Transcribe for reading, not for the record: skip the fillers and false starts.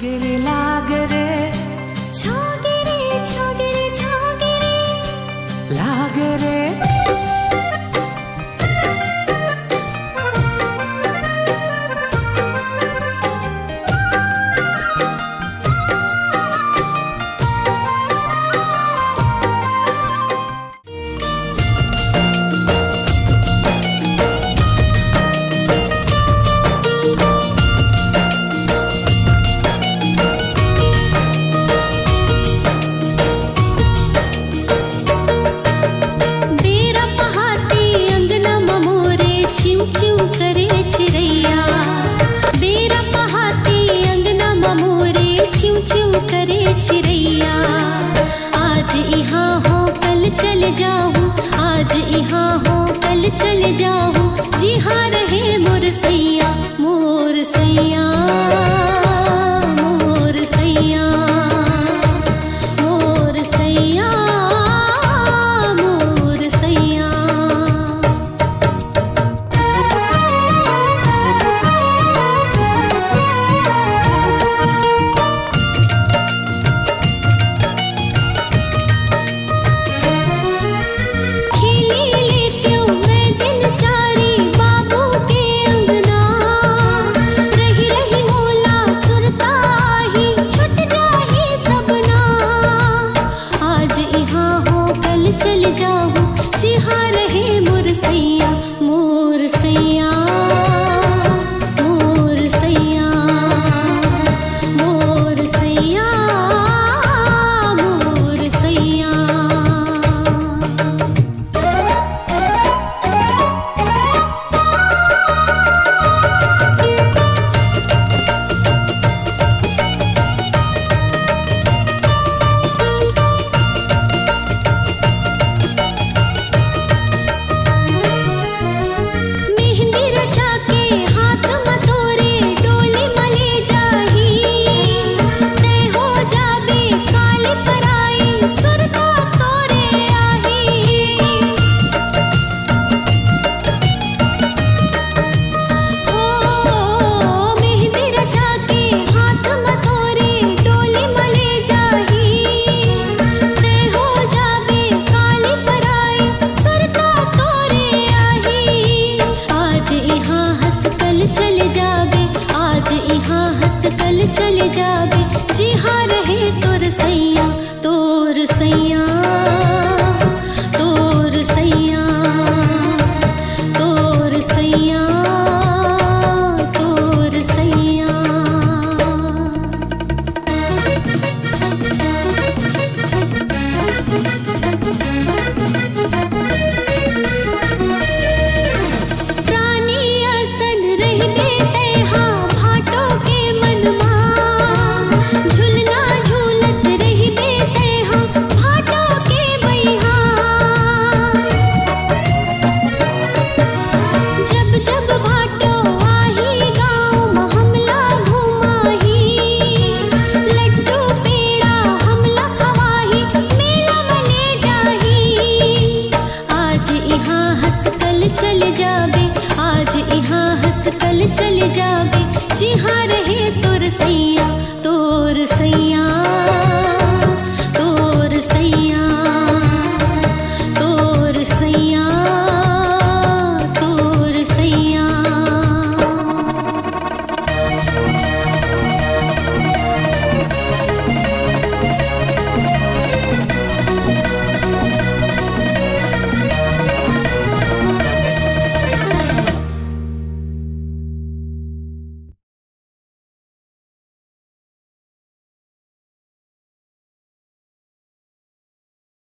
लागे रे छागे रे छागे रे छागे रे लागे रे करे चिड़ैया आज यहाँ हो कल चल जाऊँ, आज यहाँ हो कल चल जाऊँ, जी हाँ रहे मोर सैया मोर सैया मोर सैया मोर सैया मोर सैया। चल जाऊँ जी हाँ रहे मोर सैया मोर सैया मोर सैया मोर सैया मोर सैया। कल चल जाबे जी हाँ रहे तोर सैया तोर सैया तोर सैया तोर सैया तोर सैया। चल जाबे आज यहाँ हंस कल चल जाबे